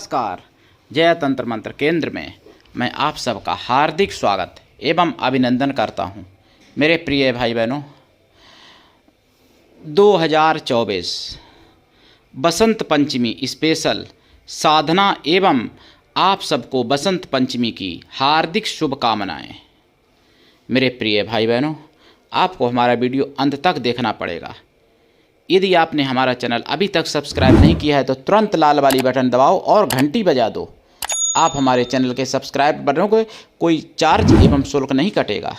नमस्कार। जय तंत्र मंत्र केंद्र में मैं आप सबका हार्दिक स्वागत एवं अभिनंदन करता हूं। मेरे प्रिय भाई बहनों, 2024 बसंत पंचमी स्पेशल साधना एवं आप सबको बसंत पंचमी की हार्दिक शुभकामनाएं। मेरे प्रिय भाई बहनों, आपको हमारा वीडियो अंत तक देखना पड़ेगा। यदि आपने हमारा चैनल अभी तक सब्सक्राइब नहीं किया है तो तुरंत लाल वाली बटन दबाओ और घंटी बजा दो। आप हमारे चैनल के सब्सक्राइब बटनों को कोई चार्ज एवं शुल्क नहीं कटेगा।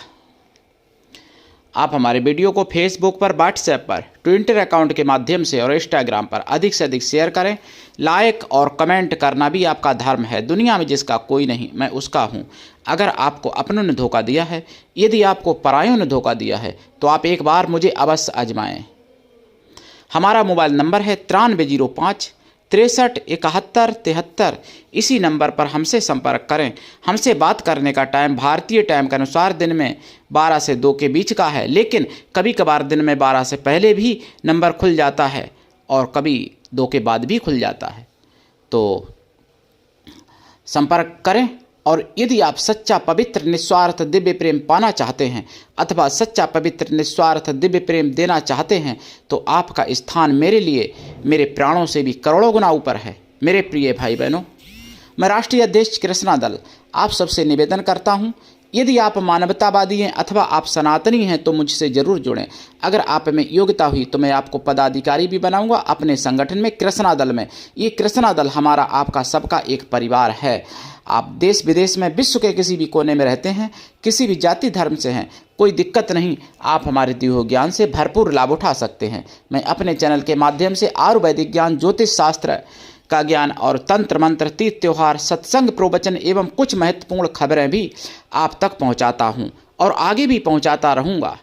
आप हमारे वीडियो को फेसबुक पर, व्हाट्सएप पर, ट्विटर अकाउंट के माध्यम से और इंस्टाग्राम पर अधिक से अधिक शेयर करें। लाइक और कमेंट करना भी आपका धर्म है। दुनिया में जिसका कोई नहीं, मैं उसका हूँ। अगर आपको अपनों ने धोखा दिया है, यदि आपको परायों ने धोखा दिया है, तो आप एक बार मुझे अवश्य आजमाएं। हमारा मोबाइल नंबर है 9305 63 71 73। इसी नंबर पर हमसे संपर्क करें। हमसे बात करने का टाइम भारतीय टाइम के अनुसार दिन में 12 से 2 के बीच का है, लेकिन कभी कभार दिन में 12 से पहले भी नंबर खुल जाता है और कभी 2 के बाद भी खुल जाता है। तो संपर्क करें। और यदि आप सच्चा पवित्र निस्वार्थ दिव्य प्रेम पाना चाहते हैं अथवा सच्चा पवित्र निस्वार्थ दिव्य प्रेम देना चाहते हैं, तो आपका स्थान मेरे लिए मेरे प्राणों से भी करोड़ों गुना ऊपर है। मेरे प्रिय भाई बहनों, मैं राष्ट्रीय अध्यक्ष कृष्णा दल आप सबसे निवेदन करता हूं, यदि आप मानवतावादी हैं अथवा आप सनातनी हैं तो मुझसे ज़रूर जुड़ें। अगर आप में योग्यता हुई तो मैं आपको पदाधिकारी भी बनाऊंगा अपने संगठन में, कृष्णा दल में। ये कृष्णा दल हमारा आपका सबका एक परिवार है। आप देश विदेश में, विश्व के किसी भी कोने में रहते हैं, किसी भी जाति धर्म से हैं, कोई दिक्कत नहीं। आप हमारे दिए हुए ज्ञान से भरपूर लाभ उठा सकते हैं। मैं अपने चैनल के माध्यम से आयुर्वैदिक ज्ञान, ज्योतिष शास्त्र का ज्ञान और तंत्र मंत्र, तीज त्योहार, सत्संग, प्रवचन एवं कुछ महत्वपूर्ण खबरें भी आप तक पहुंचाता हूं और आगे भी पहुंचाता रहूंगा।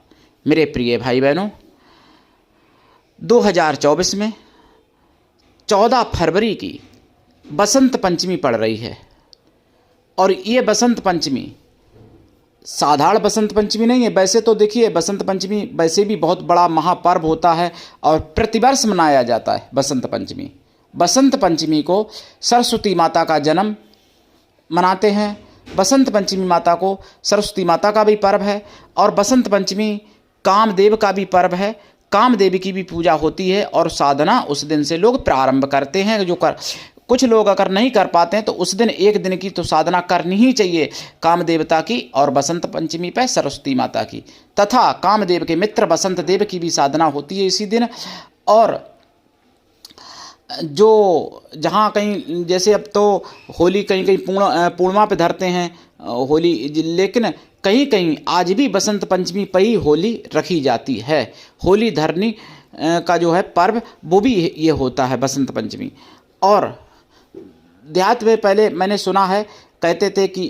मेरे प्रिय भाई बहनों, 2024 में 14 फरवरी की बसंत पंचमी पड़ रही है। और ये बसंत पंचमी साधारण बसंत पंचमी नहीं है। वैसे तो देखिए, बसंत पंचमी वैसे भी बहुत बड़ा महापर्व होता है और प्रतिवर्ष मनाया जाता है बसंत पंचमी। बसंत पंचमी को सरस्वती माता का जन्म मनाते हैं। बसंत पंचमी माता को सरस्वती माता का भी पर्व है और बसंत पंचमी कामदेव का भी पर्व है। कामदेव की भी पूजा होती है और साधना उस दिन से लोग प्रारंभ करते हैं। कुछ लोग अगर नहीं कर पाते हैं तो उस दिन एक दिन की तो साधना करनी ही चाहिए काम देवता की, और बसंत पंचमी पे सरस्वती माता की, तथा कामदेव के मित्र बसंत देव की भी साधना होती है इसी दिन। और जो जहाँ कहीं, जैसे अब तो होली कहीं कहीं पूर्णिमा पे धरते हैं होली, लेकिन कहीं कहीं आज भी बसंत पंचमी पर ही होली रखी जाती है। होली धरनी का जो है पर्व, वो भी ये होता है बसंत पंचमी। और देहात में पहले मैंने सुना है, कहते थे कि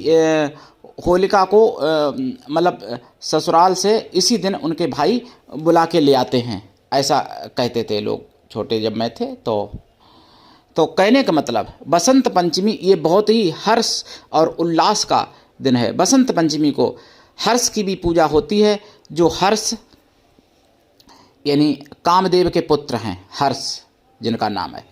होलिका को मतलब ससुराल से इसी दिन उनके भाई बुला के ले आते हैं, ऐसा कहते थे लोग छोटे जब मैं थे। तो कहने का मतलब, बसंत पंचमी ये बहुत ही हर्ष और उल्लास का दिन है। बसंत पंचमी को हर्ष की भी पूजा होती है। जो हर्ष यानी कामदेव के पुत्र हैं, हर्ष जिनका नाम है,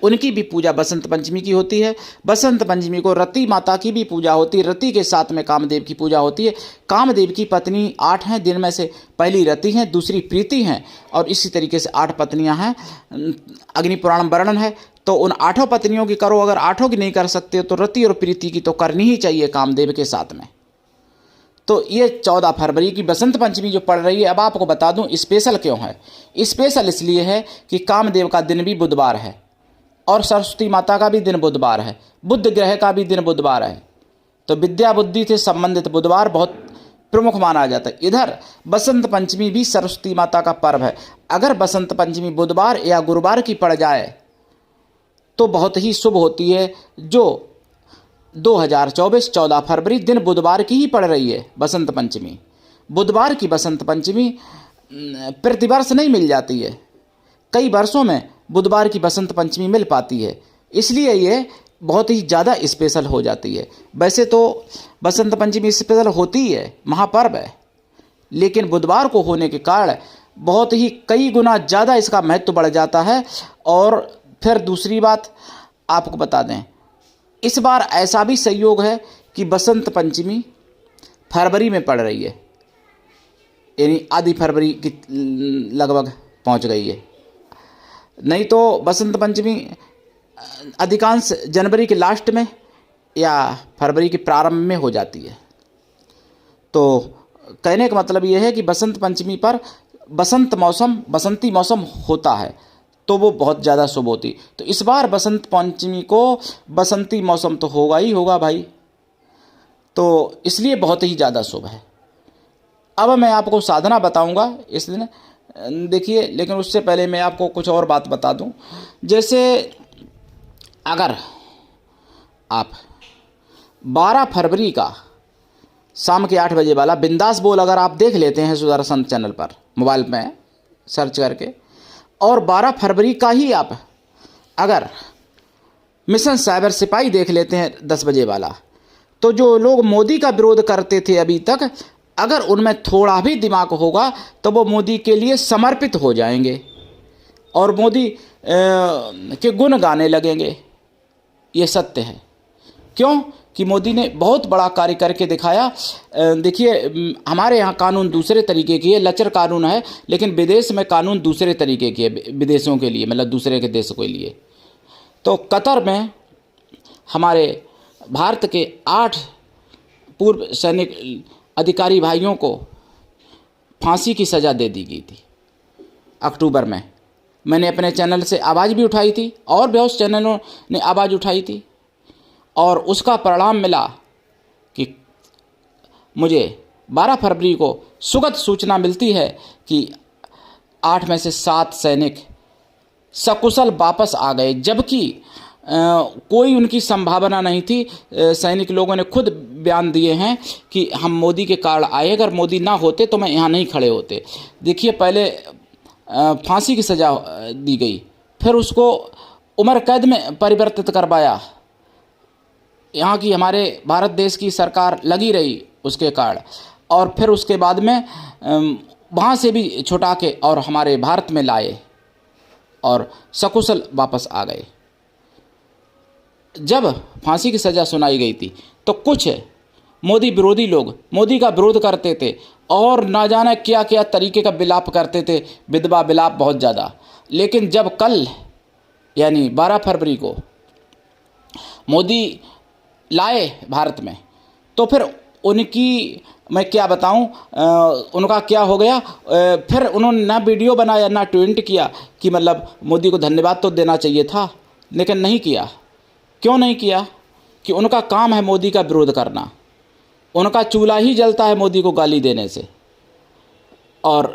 उनकी भी पूजा बसंत पंचमी की होती है। बसंत पंचमी को रति माता की भी पूजा होती है। रति के साथ में कामदेव की पूजा होती है। कामदेव की पत्नी 8 हैं, जिनमें से पहली रति हैं, दूसरी प्रीति हैं, और इसी तरीके से 8 पत्नियां हैं। अग्नि पुराण वर्णन है। तो उन 8 पत्नियों की करो, अगर 8 की नहीं कर सकते तो रति और प्रीति की तो करनी ही चाहिए कामदेव के साथ में। तो ये 14 फरवरी की बसंत पंचमी जो पड़ रही है, अब आपको बता दूं स्पेशल क्यों है। स्पेशल इसलिए है कि कामदेव का दिन भी बुधवार है और सरस्वती माता का भी दिन बुधवार है, बुध ग्रह का भी दिन बुधवार है। तो विद्या बुद्धि से संबंधित बुधवार बहुत प्रमुख माना जाता है। इधर बसंत पंचमी भी सरस्वती माता का पर्व है। अगर बसंत पंचमी बुधवार या गुरुवार की पड़ जाए तो बहुत ही शुभ होती है। जो 2024 14 फरवरी दिन बुधवार की ही पड़ रही है बसंत पंचमी। बुधवार की बसंत पंचमी प्रतिवर्ष नहीं मिल जाती है। कई वर्षों में बुधवार की बसंत पंचमी मिल पाती है, इसलिए ये बहुत ही ज़्यादा स्पेशल हो जाती है। वैसे तो बसंत पंचमी स्पेशल होती है, महापर्व है, लेकिन बुधवार को होने के कारण बहुत ही कई गुना ज़्यादा इसका महत्व बढ़ जाता है। और फिर दूसरी बात आपको बता दें, इस बार ऐसा भी संयोग है कि बसंत पंचमी फरवरी में पड़ रही है, यानी आधी फरवरी की लगभग पहुंच गई है। नहीं तो बसंत पंचमी अधिकांश जनवरी के लास्ट में या फरवरी के प्रारंभ में हो जाती है। तो कहने का मतलब ये है कि बसंत पंचमी पर बसंती मौसम होता है तो वो बहुत ज़्यादा शुभ होती। तो इस बार बसंत पंचमी को बसंती मौसम तो होगा ही होगा भाई, तो इसलिए बहुत ही ज़्यादा शुभ है। अब मैं आपको साधना बताऊंगा इस दिन, देखिए, लेकिन उससे पहले मैं आपको कुछ और बात बता दूं। जैसे अगर आप 12 फरवरी का शाम के 8 बजे वाला बिंदास बोल अगर आप देख लेते हैं सुदर्शन चैनल पर मोबाइल में सर्च करके, और 12 फरवरी का ही आप अगर मिशन साइबर सिपाही देख लेते हैं 10 बजे वाला, तो जो लोग मोदी का विरोध करते थे अभी तक, अगर उनमें थोड़ा भी दिमाग होगा तो वो मोदी के लिए समर्पित हो जाएंगे और मोदी के गुण गाने लगेंगे। ये सत्य है। क्यों कि मोदी ने बहुत बड़ा कार्य करके दिखाया। देखिए, हमारे यहाँ कानून दूसरे तरीके की है, लचर कानून है, लेकिन विदेश में कानून दूसरे तरीके की है, विदेशों के लिए, मतलब दूसरे के देशों के लिए। तो कतर में हमारे भारत के 8 पूर्व सैनिक अधिकारी भाइयों को फांसी की सज़ा दे दी गई थी अक्टूबर में। मैंने अपने चैनल से आवाज़ भी उठाई थी और बहुत चैनलों ने आवाज़ उठाई थी, और उसका परिणाम मिला कि मुझे 12 फरवरी को सुखद सूचना मिलती है कि 8 में से 7 सैनिक सकुशल वापस आ गए, जबकि कोई उनकी संभावना नहीं थी। सैनिक लोगों ने खुद बयान दिए हैं कि हम मोदी के कारण आए, अगर मोदी ना होते तो मैं यहाँ नहीं खड़े होते। देखिए, पहले फांसी की सज़ा दी गई, फिर उसको उम्र कैद में परिवर्तित करवाया। यहाँ की हमारे भारत देश की सरकार लगी रही उसके कारण, और फिर उसके बाद में वहाँ से भी छुटा के और हमारे भारत में लाए और सकुशल वापस आ गए। जब फांसी की सज़ा सुनाई गई थी तो कुछ मोदी विरोधी लोग मोदी का विरोध करते थे और ना जाने क्या क्या तरीके का विलाप करते थे, विधवा विलाप बहुत ज़्यादा। लेकिन जब कल यानी 12 फरवरी को मोदी लाए भारत में, तो फिर उनकी मैं क्या बताऊं, उनका क्या हो गया। फिर उन्होंने ना वीडियो बनाया ना ट्वीट किया कि मतलब मोदी को धन्यवाद तो देना चाहिए था, लेकिन नहीं किया। क्यों नहीं किया? कि उनका काम है मोदी का विरोध करना, उनका चूल्हा ही जलता है मोदी को गाली देने से। और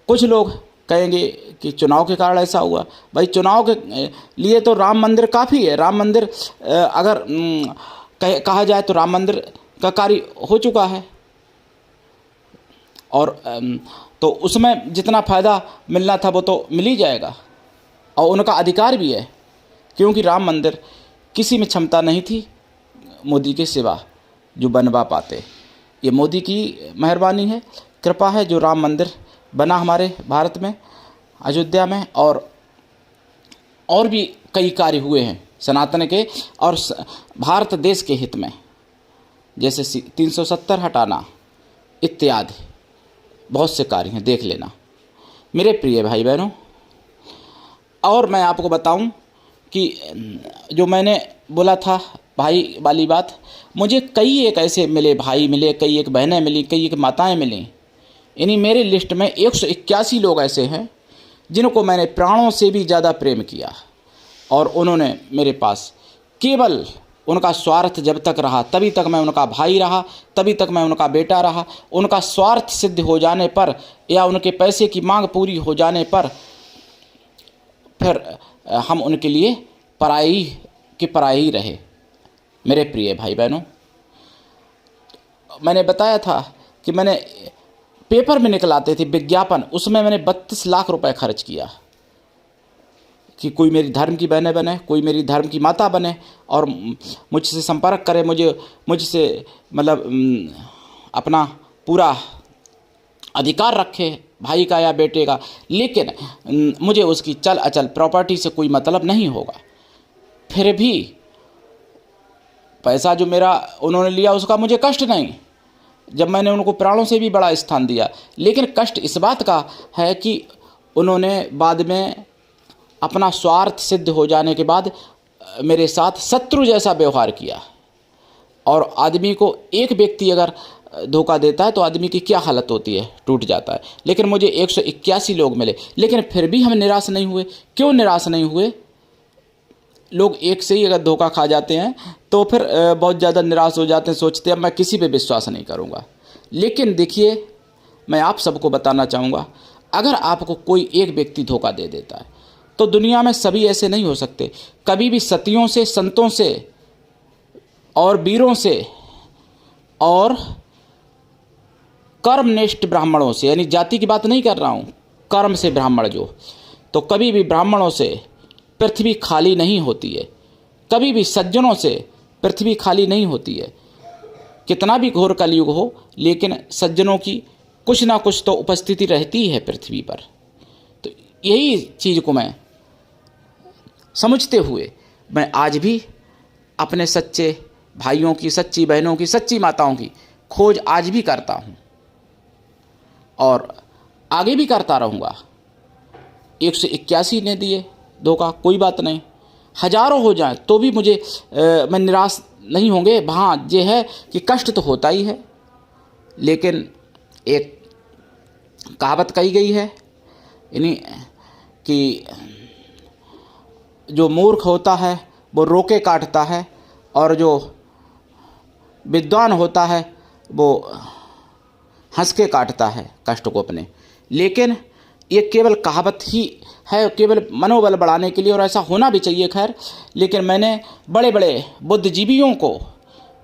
कुछ लोग कहेंगे कि चुनाव के कारण ऐसा हुआ। भाई, चुनाव के लिए तो राम मंदिर काफ़ी है। राम मंदिर अगर कहा जाए तो राम मंदिर का कार्य हो चुका है, और तो उसमें जितना फ़ायदा मिलना था वो तो मिल ही जाएगा, और उनका अधिकार भी है, क्योंकि राम मंदिर किसी में क्षमता नहीं थी मोदी के सिवा जो बनवा पाते। ये मोदी की मेहरबानी है, कृपा है, जो राम मंदिर बना हमारे भारत में, अयोध्या में, और भी कई कार्य हुए हैं सनातन के और भारत देश के हित में, जैसे 370 हटाना इत्यादि बहुत से कार्य हैं, देख लेना मेरे प्रिय भाई बहनों। और मैं आपको बताऊं कि जो मैंने बोला था भाई वाली बात, मुझे कई एक ऐसे मिले भाई मिले, कई एक बहनें मिली, कई एक माताएं मिली। यानी मेरी लिस्ट में 181 लोग ऐसे हैं जिनको मैंने प्राणों से भी ज़्यादा प्रेम किया, और उन्होंने मेरे पास केवल उनका स्वार्थ जब तक रहा तभी तक मैं उनका भाई रहा, तभी तक मैं उनका बेटा रहा। उनका स्वार्थ सिद्ध हो जाने पर या उनके पैसे की मांग पूरी हो जाने पर फिर हम उनके लिए पराई के पराई ही रहे। मेरे प्रिय भाई बहनों, मैंने बताया था कि मैंने पेपर में निकलाते थे विज्ञापन, उसमें मैंने 32 लाख रुपए खर्च किया कि कोई मेरी धर्म की बहनें बने, कोई मेरी धर्म की माता बने और मुझसे संपर्क करे, मुझसे मतलब अपना पूरा अधिकार रखे भाई का या बेटे का, लेकिन मुझे उसकी चल अचल प्रॉपर्टी से कोई मतलब नहीं होगा। फिर भी पैसा जो मेरा उन्होंने लिया उसका मुझे कष्ट नहीं, जब मैंने उनको प्राणों से भी बड़ा स्थान दिया। लेकिन कष्ट इस बात का है कि उन्होंने बाद में अपना स्वार्थ सिद्ध हो जाने के बाद मेरे साथ शत्रु जैसा व्यवहार किया। और आदमी को एक व्यक्ति अगर धोखा देता है तो आदमी की क्या हालत होती है, टूट जाता है। लेकिन मुझे 181 लोग मिले, लेकिन फिर भी हम निराश नहीं हुए। क्यों निराश नहीं हुए? लोग एक से ही अगर धोखा खा जाते हैं तो फिर बहुत ज़्यादा निराश हो जाते हैं, सोचते हैं मैं किसी पे विश्वास नहीं करूँगा। लेकिन देखिए, मैं आप सबको बताना चाहूँगा, अगर आपको कोई एक व्यक्ति धोखा दे देता है तो दुनिया में सभी ऐसे नहीं हो सकते। कभी भी सतियों से, संतों से और वीरों से और कर्मनिष्ठ ब्राह्मणों से, यानी जाति की बात नहीं कर रहा हूँ, कर्म से ब्राह्मण जो, तो कभी भी ब्राह्मणों से पृथ्वी खाली नहीं होती है। कभी भी सज्जनों से पृथ्वी खाली नहीं होती है। कितना भी घोर कलयुग हो, लेकिन सज्जनों की कुछ ना कुछ तो उपस्थिति रहती है पृथ्वी पर। तो यही चीज़ को मैं समझते हुए मैं आज भी अपने सच्चे भाइयों की, सच्ची बहनों की, सच्ची माताओं की खोज आज भी करता हूँ और आगे भी करता रहूँगा। 181 ने दिए धोखा, कोई बात नहीं, हजारों हो जाएं तो भी मुझे मैं निराश नहीं होंगे। हाँ, ये है कि कष्ट तो होता ही है, लेकिन एक कहावत कही गई है यानी कि जो मूर्ख होता है वो रोके काटता है और जो विद्वान होता है वो हंस के काटता है कष्ट को अपने। लेकिन ये केवल कहावत ही है, केवल मनोबल बढ़ाने के लिए, और ऐसा होना भी चाहिए खैर। लेकिन मैंने बड़े बड़े बुद्धिजीवियों को,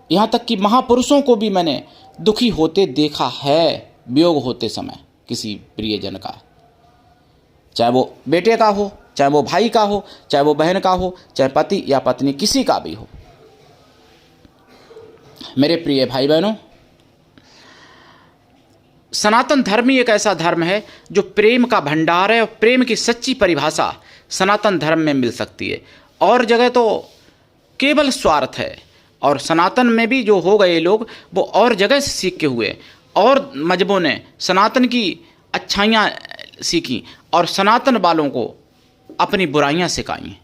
यहाँ तक कि महापुरुषों को भी मैंने दुखी होते देखा है वियोग होते समय किसी प्रियजन का, चाहे वो बेटे का हो, चाहे वो भाई का हो, चाहे वो बहन का हो, चाहे पति या पत्नी, किसी का भी हो। मेरे प्रिय भाई बहनों, सनातन धर्म ही एक ऐसा धर्म है जो प्रेम का भंडार है, और प्रेम की सच्ची परिभाषा सनातन धर्म में मिल सकती है। और जगह तो केवल स्वार्थ है, और सनातन में भी जो हो गए लोग वो और जगह से सीख के हुए, और मजहबों ने सनातन की अच्छाइयाँ सीखी और सनातन वालों को अपनी बुराइयाँ सिखाई।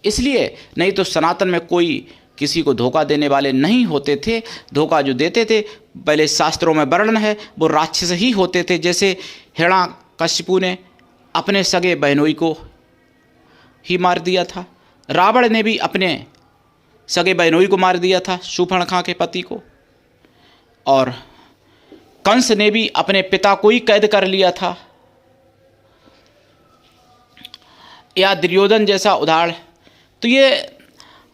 इसलिए नहीं तो सनातन में कोई किसी को धोखा देने वाले नहीं होते थे। धोखा जो देते थे, पहले शास्त्रों में वर्णन है, वो राक्षस ही होते थे। जैसे हिरण्यकशिपु ने अपने सगे बहनोई को ही मार दिया था, रावण ने भी अपने सगे बहनोई को मार दिया था, शूर्पणखा के पति को, और कंस ने भी अपने पिता को ही कैद कर लिया था, या दुर्योधन जैसा उदाहरण। तो ये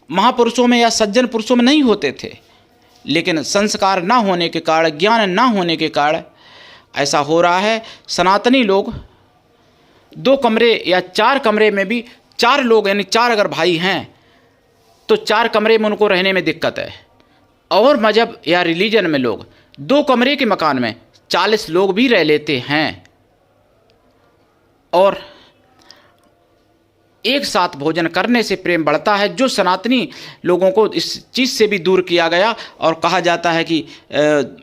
महापुरुषों में या सज्जन पुरुषों में नहीं होते थे, लेकिन संस्कार ना होने के कारण, ज्ञान ना होने के कारण ऐसा हो रहा है। सनातनी लोग 2 कमरे या 4 कमरे में भी 4 लोग, यानी 4 अगर भाई हैं तो 4 कमरे में उनको रहने में दिक्कत है। और मजहब या रिलीजन में लोग 2 कमरे के मकान में 40 लोग भी रह लेते हैं, और एक साथ भोजन करने से प्रेम बढ़ता है। जो सनातनी लोगों को इस चीज़ से भी दूर किया गया, और कहा जाता है कि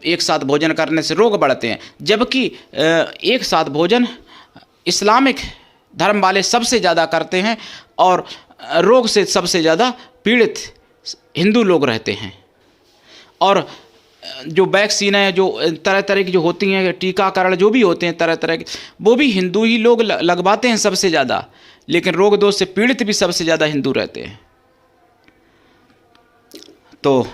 एक साथ भोजन करने से रोग बढ़ते हैं, जबकि एक साथ भोजन इस्लामिक धर्म वाले सबसे ज़्यादा करते हैं, और रोग से सबसे ज़्यादा पीड़ित हिंदू लोग रहते हैं। और जो वैक्सीन है, जो तरह तरह की जो होती हैं, टीकाकरण जो भी होते हैं तरह तरह के, वो भी हिंदू ही लोग लगवाते हैं सबसे ज़्यादा। लेकिन रोग दोष से पीड़ित भी सबसे ज़्यादा हिंदू रहते हैं। तो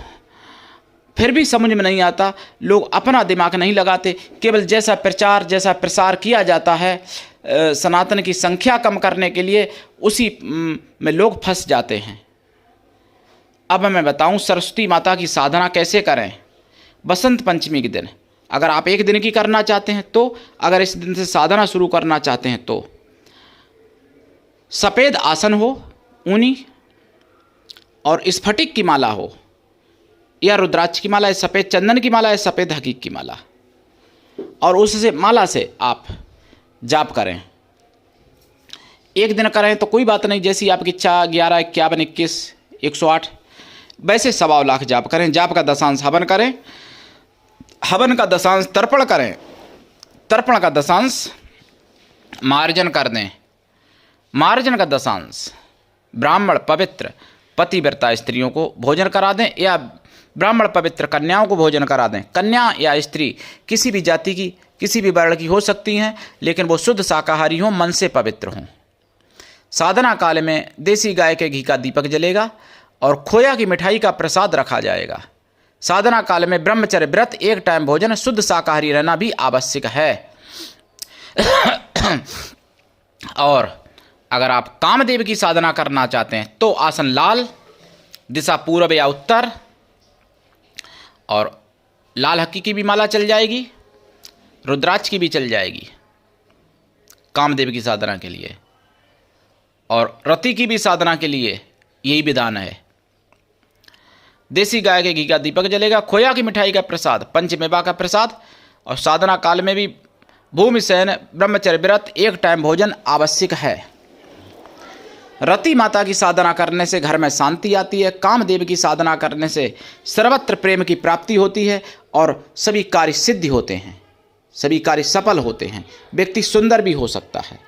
फिर भी समझ में नहीं आता, लोग अपना दिमाग नहीं लगाते। केवल जैसा प्रचार, जैसा प्रसार किया जाता है सनातन की संख्या कम करने के लिए, उसी में लोग फंस जाते हैं। अब मैं बताऊं सरस्वती माता की साधना कैसे करें। बसंत पंचमी के दिन, अगर आप एक दिन की करना चाहते हैं तो, अगर इस दिन से साधना शुरू करना चाहते हैं तो सफ़ेद आसन हो, ऊनी, और स्फटिक की माला हो, या रुद्राक्ष की माला, सफ़ेद चंदन की माला, या सफ़ेद हकीक की माला, और उससे माला से आप जाप करें। एक दिन करें तो कोई बात नहीं, जैसी आपकी इच्छा, 11, 51, 21 108। वैसे 1.25 लाख जाप करें। जाप का दशांश हवन करें, हवन का दशांश तर्पण करें, तर्पण का दशांश मार्जन कर दें, मार्जन का दशांश ब्राह्मण पवित्र पतिव्रता स्त्रियों को भोजन करा दें या ब्राह्मण पवित्र कन्याओं को भोजन करा दें। कन्या या स्त्री किसी भी जाति की, किसी भी वर्ण की हो सकती हैं, लेकिन वो शुद्ध शाकाहारी हों, मन से पवित्र हों। साधना काल में देसी गाय के घी का दीपक जलेगा और खोया की मिठाई का प्रसाद रखा जाएगा। साधना काल में ब्रह्मचर्य व्रत, एक टाइम भोजन, शुद्ध शाकाहारी रहना भी आवश्यक है। और अगर आप कामदेव की साधना करना चाहते हैं तो आसन लाल, दिशा पूर्व या उत्तर, और लाल हक्की की भी माला चल जाएगी, रुद्राक्ष की भी चल जाएगी कामदेव की साधना के लिए, और रति की भी साधना के लिए यही विधान है। देसी गाय के घी का दीपक जलेगा, खोया की मिठाई का प्रसाद, पंचमेवा का प्रसाद, और साधना काल में भी भूमि शयन, ब्रह्मचर्य व्रत, एक टाइम भोजन आवश्यक है। रति माता की साधना करने से घर में शांति आती है। कामदेव की साधना करने से सर्वत्र प्रेम की प्राप्ति होती है और सभी कार्य सिद्धि होते हैं, सभी कार्य सफल होते हैं। व्यक्ति सुंदर भी हो सकता है।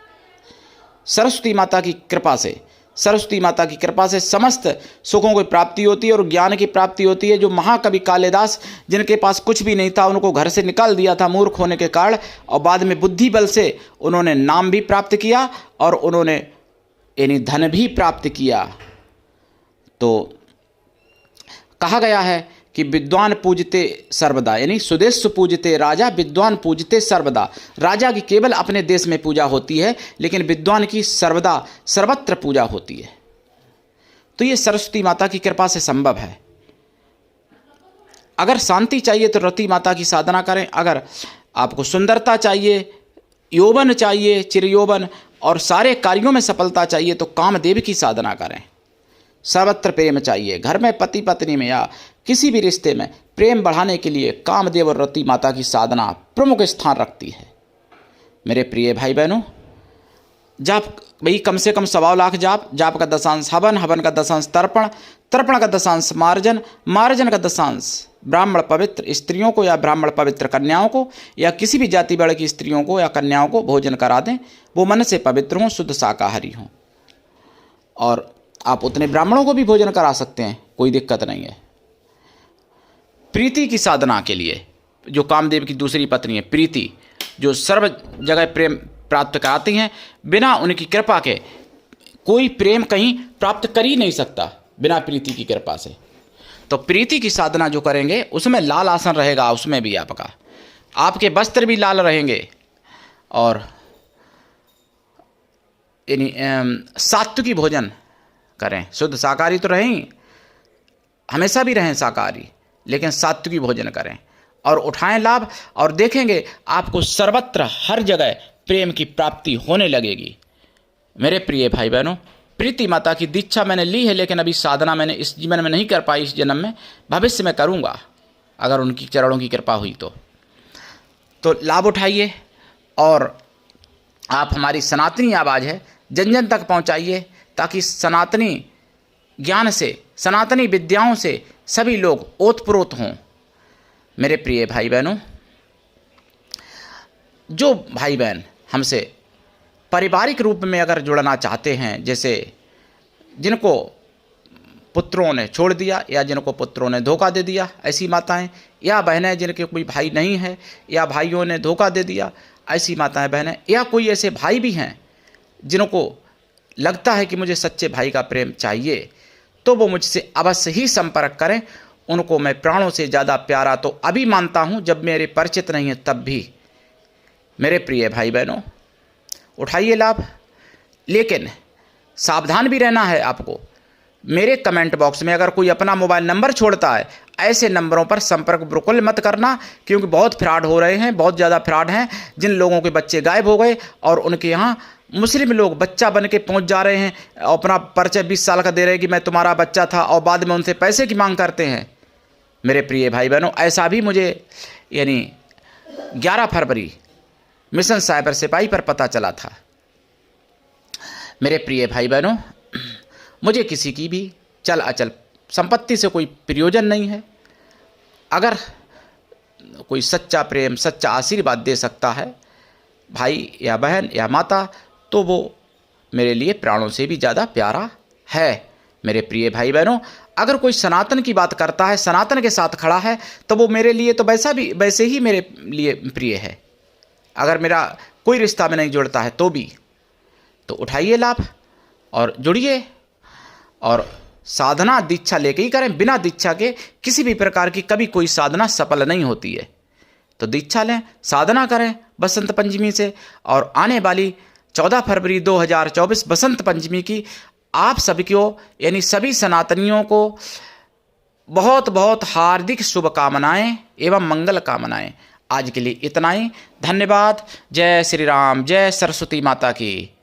सरस्वती माता की कृपा से, सरस्वती माता की कृपा से समस्त सुखों की प्राप्ति होती है और ज्ञान की प्राप्ति होती है। जो महाकवि कालिदास, जिनके पास कुछ भी नहीं था, उनको घर से निकाल दिया था मूर्ख होने के कारण, और बाद में बुद्धि बल से उन्होंने नाम भी प्राप्त किया और उन्होंने यानी धन भी प्राप्त किया। तो कहा गया है कि विद्वान पूजते सर्वदा, यानी सुदेश पूजते राजा, विद्वान पूजते सर्वदा। राजा की केवल अपने देश में पूजा होती है, लेकिन विद्वान की सर्वदा सर्वत्र पूजा होती है। तो ये सरस्वती माता की कृपा से संभव है। अगर शांति चाहिए तो रति माता की साधना करें। अगर आपको सुंदरता चाहिए, यौवन चाहिए, चिरयौवन, और सारे कार्यों में सफलता चाहिए तो कामदेव की साधना करें। सर्वत्र प्रेम चाहिए, घर में पति पत्नी में या किसी भी रिश्ते में प्रेम बढ़ाने के लिए कामदेव और रति माता की साधना प्रमुख स्थान रखती है। मेरे प्रिय भाई बहनों, जाप भाई कम से कम 1.25 लाख जाप, जाप का दशांश हवन, हवन का दशांश तर्पण, तर्पण का दशांश मार्जन, मार्जन का दशांश ब्राह्मण पवित्र स्त्रियों को या ब्राह्मण पवित्र कन्याओं को या किसी भी जाति वर्ग की स्त्रियों को या कन्याओं को भोजन करा दें। वो मन से पवित्र हों, शुद्ध शाकाहारी हों। और आप उतने ब्राह्मणों को भी भोजन करा सकते हैं, कोई दिक्कत नहीं है। प्रीति की साधना के लिए, जो कामदेव की दूसरी पत्नी है प्रीति, जो सर्व जगह प्रेम प्राप्त कराती हैं, बिना उनकी कृपा के कोई प्रेम कहीं प्राप्त कर ही नहीं सकता, बिना प्रीति की कृपा से। तो प्रीति की साधना जो करेंगे उसमें लाल आसन रहेगा, उसमें भी आपका, आपके वस्त्र भी लाल रहेंगे, और यानी सात्विकी भोजन करें। शुद्ध शाकाहारी तो रहें, हमेशा भी रहें शाकाहारी, लेकिन सात्विकी भोजन करें और उठाएं लाभ, और देखेंगे आपको सर्वत्र हर जगह प्रेम की प्राप्ति होने लगेगी। मेरे प्रिय भाई बहनों, प्रीति माता की दीक्षा मैंने ली है, लेकिन अभी साधना मैंने इस जीवन में नहीं कर पाई, इस जन्म में, भविष्य में करूँगा अगर उनकी चरणों की कृपा हुई तो लाभ उठाइए। और आप हमारी सनातनी आवाज़ है जन जन तक पहुँचाइए, ताकि सनातनी ज्ञान से, सनातनी विद्याओं से सभी लोग ओतप्रोत हों। मेरे प्रिय भाई बहनों, जो भाई बहन हमसे पारिवारिक रूप में अगर जुड़ना चाहते हैं, जैसे जिनको पुत्रों ने छोड़ दिया या जिनको पुत्रों ने धोखा दे दिया, ऐसी माताएं, या बहनें जिनके कोई भाई नहीं है या भाइयों ने धोखा दे दिया, ऐसी माताएं बहनें, या कोई ऐसे भाई भी हैं जिनको लगता है कि मुझे सच्चे भाई का प्रेम चाहिए, तो वो मुझसे अवश्य ही संपर्क करें। उनको मैं प्राणों से ज़्यादा प्यारा तो अभी मानता हूँ, जब मेरे परिचित नहीं है तब भी। मेरे प्रिय भाई बहनों, उठाइए लाभ, लेकिन सावधान भी रहना है आपको। मेरे कमेंट बॉक्स में अगर कोई अपना मोबाइल नंबर छोड़ता है, ऐसे नंबरों पर संपर्क बिल्कुल मत करना, क्योंकि बहुत फ्रॉड हो रहे हैं, बहुत ज़्यादा फ्रॉड हैं। जिन लोगों के बच्चे गायब हो गए और उनके यहाँ मुस्लिम लोग बच्चा बन के पहुँच जा रहे हैं, अपना परिचय 20 साल का दे रहे हैं कि मैं तुम्हारा बच्चा था, और बाद में उनसे पैसे की मांग करते हैं। मेरे प्रिय भाई बहनों, ऐसा भी मुझे यानी 11 फरवरी मिशन साइबर सिपाही पर पता चला था। मेरे प्रिय भाई बहनों, मुझे किसी की भी चल अचल संपत्ति से कोई प्रयोजन नहीं है। अगर कोई सच्चा प्रेम, सच्चा आशीर्वाद दे सकता है भाई या बहन या माता, तो वो मेरे लिए प्राणों से भी ज़्यादा प्यारा है। मेरे प्रिय भाई बहनों, अगर कोई सनातन की बात करता है, सनातन के साथ खड़ा है, तो वो मेरे लिए तो वैसे ही मेरे लिए प्रिय है। अगर मेरा कोई रिश्ता में नहीं जुड़ता है तो भी, तो उठाइए लाभ और जुड़िए। और साधना दीक्षा लेके ही करें, बिना दीक्षा के किसी भी प्रकार की कभी कोई साधना सफल नहीं होती है। तो दीक्षा लें, साधना करें बसंत पंचमी से। और आने वाली 14 फरवरी 2024 बसंत पंचमी की आप सभी को, यानी सभी सनातनियों को बहुत बहुत हार्दिक शुभकामनाएं एवं मंगल कामनाएं। आज के लिए इतना ही। धन्यवाद। जय श्री राम, जय सरस्वती माता की।